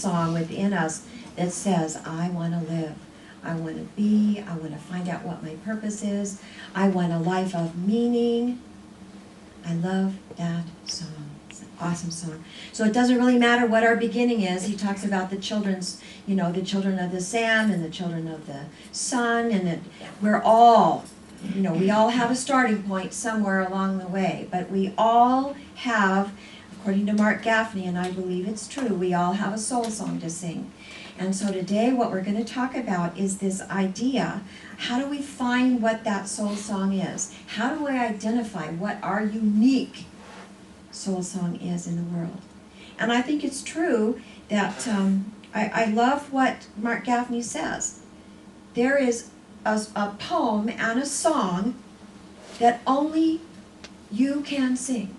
song within us that says, I want to live. I want to be. I want to find out what my purpose is. I want a life of meaning. I love that song. It's an awesome song. So it doesn't really matter what our beginning is. He talks about the children's, the children of the sand and the children of the sun, and that we're all, we all have a starting point somewhere along the way, but we all have, according to Mark Gaffney, and I believe it's true, we all have a soul song to sing. And so today what we're going to talk about is this idea, how do we find what that soul song is? How do we identify what our unique soul song is in the world? And I think it's true that I love what Mark Gaffney says. There is a poem and a song that only you can sing.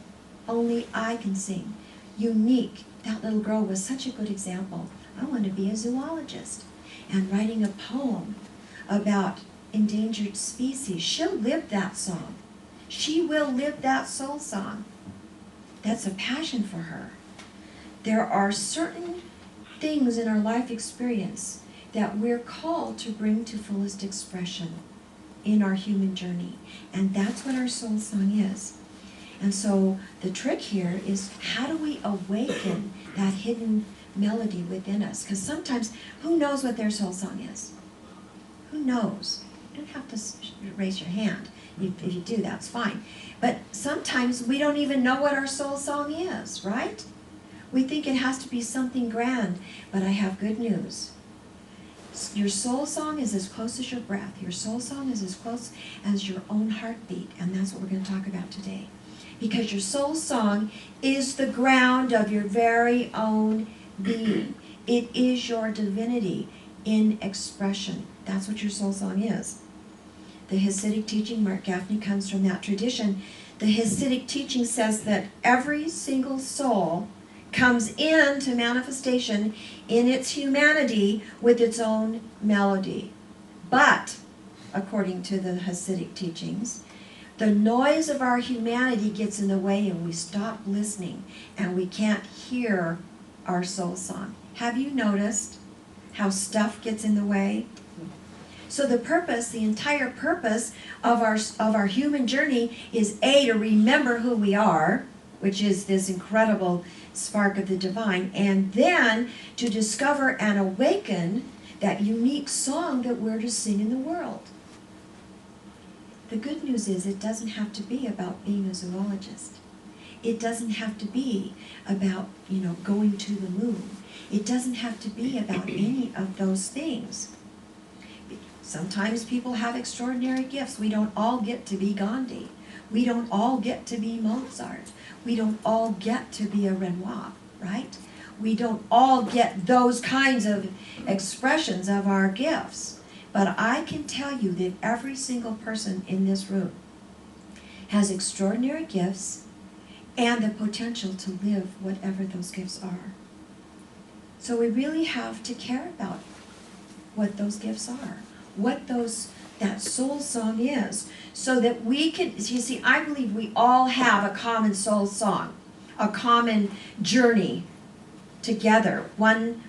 Only I can sing. Unique. That little girl was such a good example. I want to be a zoologist. And writing a poem about endangered species. She'll live that song. She will live that soul song. That's a passion for her. There are certain things in our life experience that we're called to bring to fullest expression in our human journey. And that's what our soul song is. And so the trick here is, how do we awaken that hidden melody within us? Because sometimes, who knows what their soul song is? Who knows? You don't have to raise your hand. If you do, that's fine. But sometimes we don't even know what our soul song is, right? We think it has to be something grand, but I have good news. Your soul song is as close as your breath. Your soul song is as close as your own heartbeat, and that's what we're going to talk about today. Because your soul song is the ground of your very own being. It is your divinity in expression. That's what your soul song is. The Hasidic teaching, Mark Gaffney comes from that tradition. The Hasidic teaching says that every single soul comes into manifestation in its humanity with its own melody. But, according to the Hasidic teachings, the noise of our humanity gets in the way and we stop listening and we can't hear our soul song. Have you noticed how stuff gets in the way? So the entire purpose of our human journey is A, to remember who we are, which is this incredible spark of the divine, and then to discover and awaken that unique song that we're to sing in the world. The good news is it doesn't have to be about being a zoologist. It doesn't have to be about, going to the moon. It doesn't have to be about any of those things. Sometimes people have extraordinary gifts. We don't all get to be Gandhi. We don't all get to be Mozart. We don't all get to be a Renoir, right? We don't all get those kinds of expressions of our gifts. But I can tell you that every single person in this room has extraordinary gifts and the potential to live whatever those gifts are. So we really have to care about what those gifts are, what that soul song is, so that we can, you see, I believe we all have a common soul song, a common journey together. One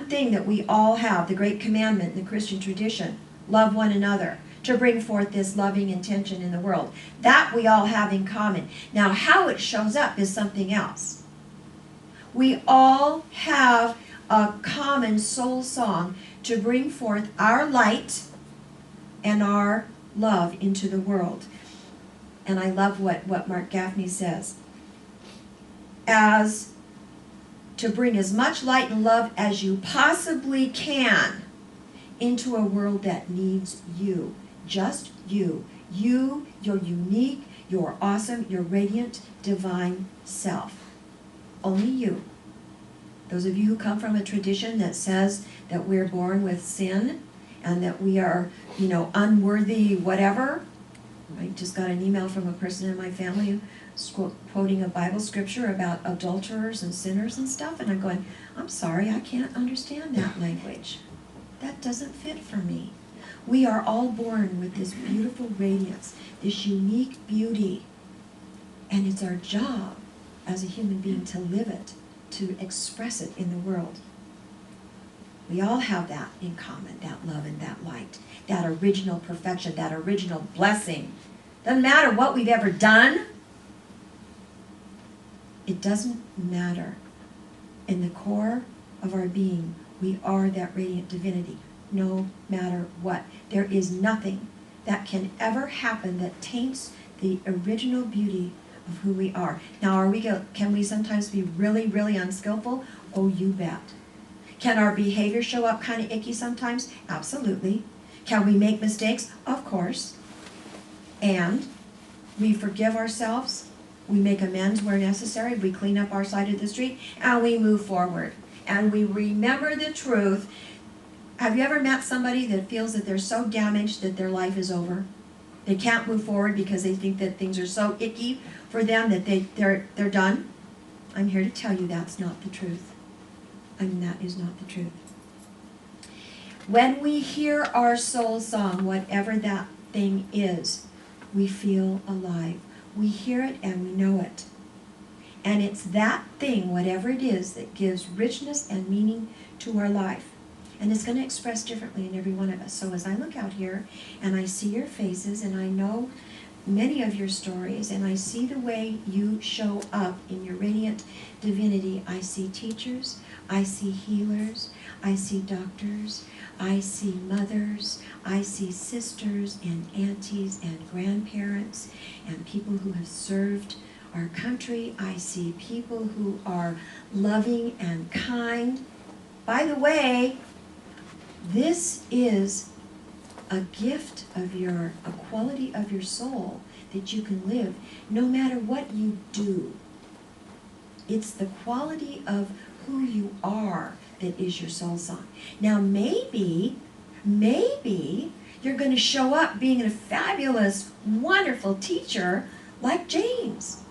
thing that we all have, the great commandment in the Christian tradition, love one another, to bring forth this loving intention in the world. That we all have in common. Now, how it shows up is something else. We all have a common soul song to bring forth our light and our love into the world. And I love what Mark Gaffney says. As to bring as much light and love as you possibly can into a world that needs you. Just you. You, your unique, your awesome, your radiant, divine self. Only you. Those of you who come from a tradition that says that we're born with sin and that we are, unworthy whatever. I just got an email from a person in my family quoting a Bible scripture about adulterers and sinners and stuff, and I'm going, I'm sorry, I can't understand that language. That doesn't fit for me. We are all born with this beautiful radiance, this unique beauty, and it's our job as a human being to live it, to express it in the world. We all have that in common, that love and that light, that original perfection, that original blessing. Doesn't matter what we've ever done. It doesn't matter. In the core of our being, we are that radiant divinity, no matter what. There is nothing that can ever happen that taints the original beauty of who we are. Now, can we sometimes be really, really unskillful? Oh, you bet. Can our behavior show up kind of icky sometimes? Absolutely. Can we make mistakes? Of course. And we forgive ourselves. We make amends where necessary. We clean up our side of the street, and we move forward. And we remember the truth. Have you ever met somebody that feels that they're so damaged that their life is over? They can't move forward because they think that things are so icky for them that they're done? I'm here to tell you that's not the truth. That is not the truth. When we hear our soul song, whatever that thing is, we feel alive. We hear it and we know it. And it's that thing, whatever it is, that gives richness and meaning to our life. And it's going to express differently in every one of us. So as I look out here and I see your faces and I know many of your stories and I see the way you show up in your radiant divinity, I see teachers, I see healers, I see doctors, I see mothers, I see sisters and aunties and grandparents and people who have served our country. I see people who are loving and kind. By the way, this is a gift of a quality of your soul that you can live no matter what you do. It's the quality of who you are that is your soul song. Now maybe you're going to show up being a fabulous, wonderful teacher like James.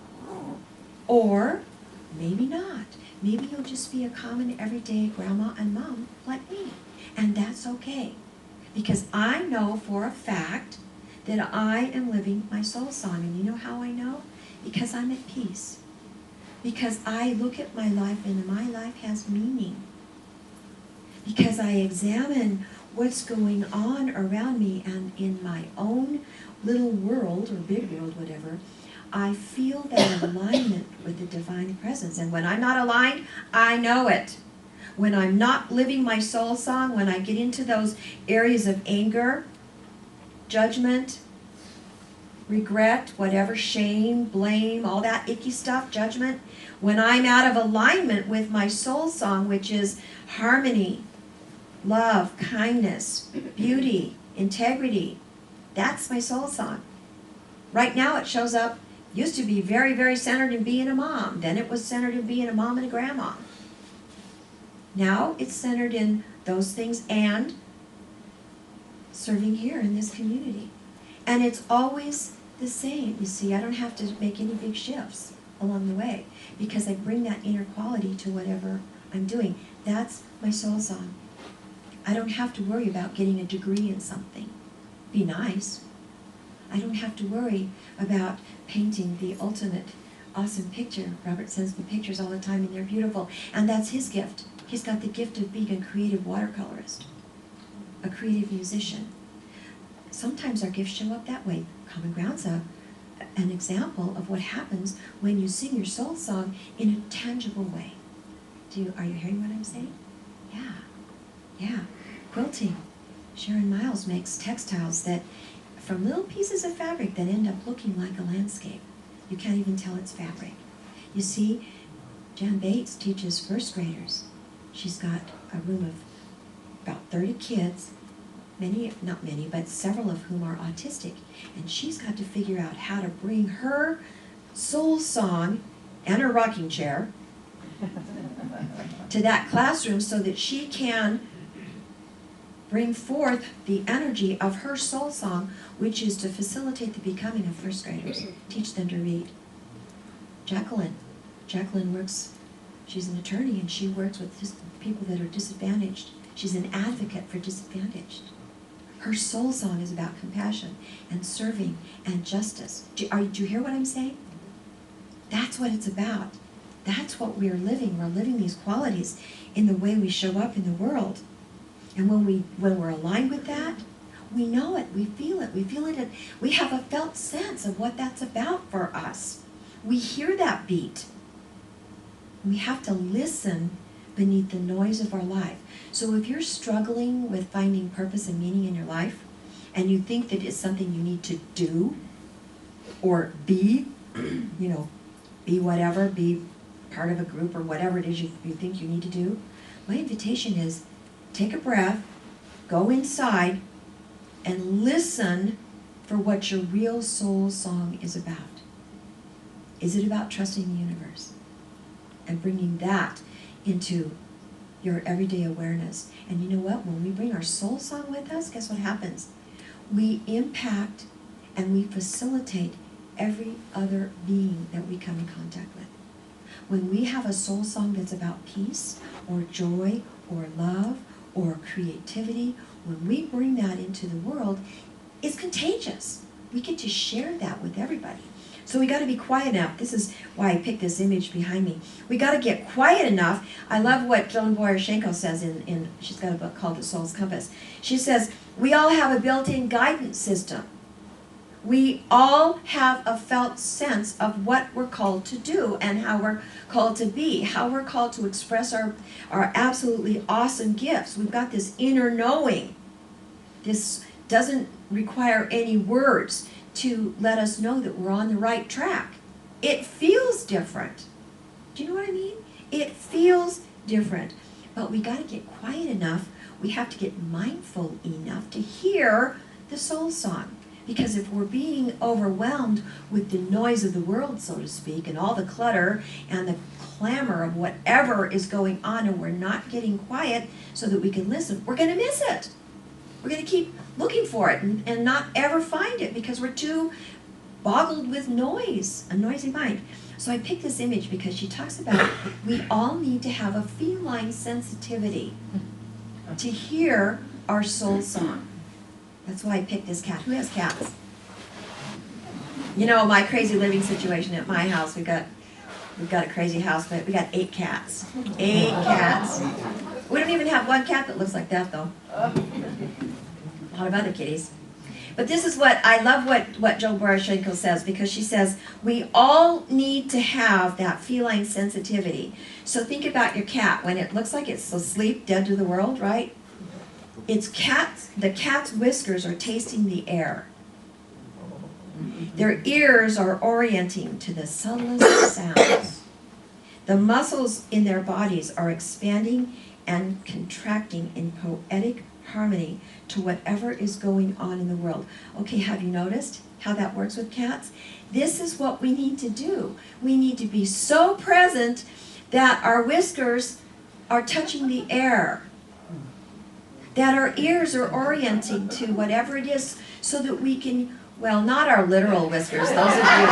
Or maybe not. Maybe you'll just be a common, everyday grandma and mom like me. And that's okay. Because I know for a fact that I am living my soul song. And you know how I know? Because I'm at peace. Because I look at my life and my life has meaning. Because I examine what's going on around me and in my own little world, or big world, whatever, I feel that alignment with the divine presence. And when I'm not aligned, I know it. When I'm not living my soul song, when I get into those areas of anger, judgment, regret, whatever, shame, blame, all that icky stuff, judgment, when I'm out of alignment with my soul song, which is harmony, love, kindness, beauty, integrity, that's my soul song. Right now it shows up, used to be very, very centered in being a mom. Then it was centered in being a mom and a grandma. Now it's centered in those things and serving here in this community. And it's always the same. You see, I don't have to make any big shifts along the way because I bring that inner quality to whatever I'm doing. That's my soul song. I don't have to worry about getting a degree in something. Be nice. I don't have to worry about painting the ultimate awesome picture. Robert sends me pictures all the time and they're beautiful. And that's his gift. He's got the gift of being a creative watercolorist, a creative musician. Sometimes our gifts show up that way. Common Ground's an example of what happens when you sing your soul song in a tangible way. Are you hearing what I'm saying? Yeah. Quilting. Sharon Miles makes textiles that from little pieces of fabric that end up looking like a landscape. You can't even tell it's fabric. You see, Jan Bates teaches first graders. She's got a room of about 30 kids, not many, but several of whom are autistic. And she's got to figure out how to bring her soul song and her rocking chair to that classroom so that she can bring forth the energy of her soul song, which is to facilitate the becoming of first graders, teach them to read. Jacqueline works, she's an attorney, and she works with people that are disadvantaged. She's an advocate for disadvantaged. Her soul song is about compassion and serving and justice. Do you hear what I'm saying? That's what it's about. That's what we're living. We're living these qualities in the way we show up in the world. And when we're aligned with that, we know it, we feel it, we have a felt sense of what that's about for us. We hear that beat. We have to listen beneath the noise of our life. So if you're struggling with finding purpose and meaning in your life, and you think that it's something you need to do, or be, be whatever, be part of a group or whatever it is you think you need to do, my invitation is take a breath, go inside, and listen for what your real soul song is about. Is it about trusting the universe and bringing that into your everyday awareness? And you know what? When we bring our soul song with us, guess what happens? We impact and we facilitate every other being that we come in contact with. When we have a soul song that's about peace or joy or love or creativity, when we bring that into the world, it's contagious. We get to share that with everybody. So we got to be quiet enough. This is why I picked this image behind me. We got to get quiet enough. I love what Joan Boyarchenko says in she's got a book called The Soul's Compass. She says, we all have a built-in guidance system. We all have a felt sense of what we're called to do and how we're called to be, how we're called to express our absolutely awesome gifts. We've got this inner knowing. This doesn't require any words to let us know that we're on the right track. It feels different. Do you know what I mean? It feels different. But we got to get quiet enough. We have to get mindful enough to hear the soul song. Because if we're being overwhelmed with the noise of the world, so to speak, and all the clutter and the clamor of whatever is going on, and we're not getting quiet so that we can listen, we're going to miss it. We're going to keep looking for it and not ever find it because we're too boggled with noise, a noisy mind. So I picked this image because she talks about we all need to have a feline sensitivity to hear our soul song. That's why I picked this cat. Who has cats? You know, my crazy living situation at my house, we've got a crazy house, but we got 8 cats. 8 cats. We don't even have one cat that looks like that, though. A lot of other kitties. But this is what, I love what Joan Boyarchenko says, because she says, we all need to have that feline sensitivity. So think about your cat. When it looks like it's asleep, dead to the world, right? The cat's whiskers are tasting the air. Their ears are orienting to the subtlest sounds. The muscles in their bodies are expanding and contracting in poetic harmony to whatever is going on in the world. Okay, have you noticed how that works with cats? This is what we need to do. We need to be so present that our whiskers are touching the air, that our ears are orienting to whatever it is, so that we can, well, not our literal whiskers, those of you.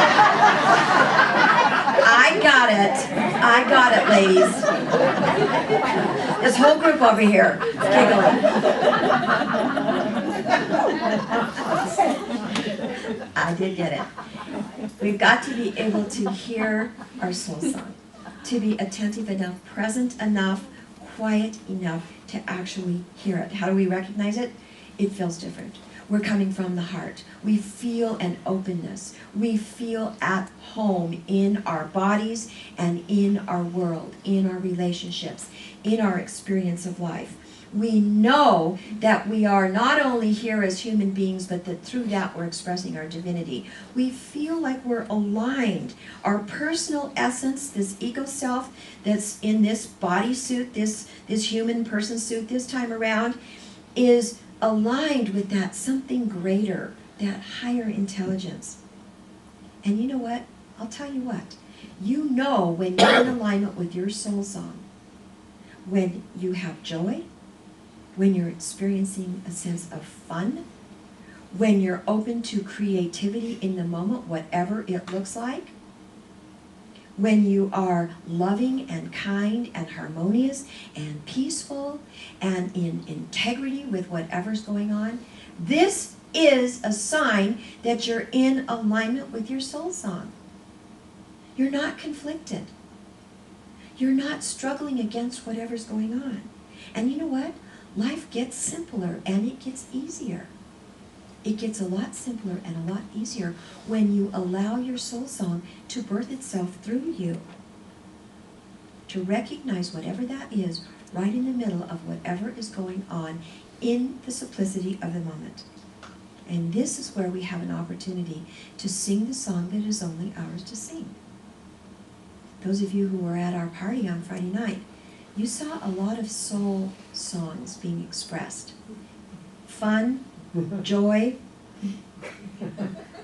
I got it, ladies. This whole group over here is giggling. I did get it. We've got to be able to hear our soul song, to be attentive enough, present enough, quiet enough to actually hear it. How do we recognize it? It feels different. We're coming from the heart. We feel an openness. We feel at home in our bodies and in our world, in our relationships, in our experience of life. We know that we are not only here as human beings, but that through that we're expressing our divinity. We feel like we're aligned. Our personal essence, this ego self that's in this bodysuit, this human person suit this time around, is aligned with that something greater, that higher intelligence. And you know what? I'll tell you what. You know when you're in alignment with your soul song, when you have joy, when you're experiencing a sense of fun, when you're open to creativity in the moment, whatever it looks like, when you are loving and kind and harmonious and peaceful and in integrity with whatever's going on, this is a sign that you're in alignment with your soul song. You're not conflicted. You're not struggling against whatever's going on. And you know what? life gets simpler and it gets easier. It gets a lot simpler and a lot easier when you allow your soul song to birth itself through you. To recognize whatever that is right in the middle of whatever is going on in the simplicity of the moment. And this is where we have an opportunity to sing the song that is only ours to sing. Those of you who were at our party on Friday night, you saw a lot of soul songs being expressed. Fun, joy.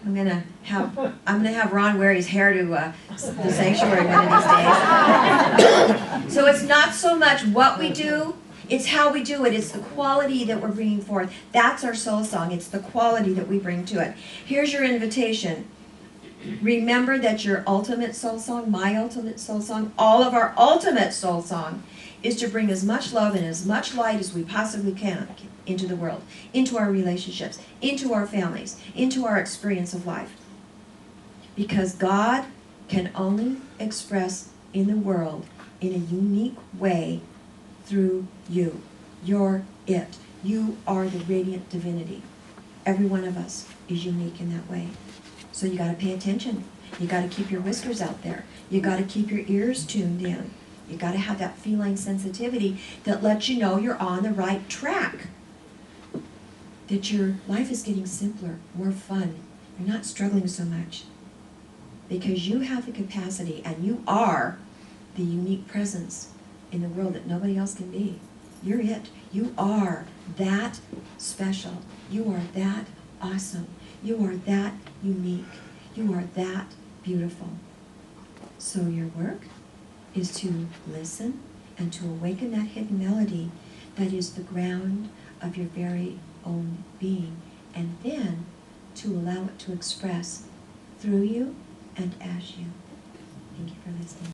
I'm gonna have Ron wear his hair to the sanctuary one of these days. So it's not so much what we do, it's how we do it. It's the quality that we're bringing forth. That's our soul song. It's the quality that we bring to it. Here's your invitation. Remember that your ultimate soul song, my ultimate soul song, all of our ultimate soul song is to bring as much love and as much light as we possibly can into the world, into our relationships, into our families, into our experience of life. Because God can only express in the world in a unique way through you. You're it. You are the radiant divinity. Every one of us is unique in that way. So you got to pay attention. You got to keep your whiskers out there. You got to keep your ears tuned in. You got to have that feline sensitivity that lets you know you're on the right track. That your life is getting simpler, more fun. You're not struggling so much. Because you have the capacity, and you are the unique presence in the world that nobody else can be. You're it. You are that special. You are that awesome. You are that unique. You are that beautiful. So your work is to listen and to awaken that hidden melody that is the ground of your very own being, and then to allow it to express through you and as you. Thank you for listening.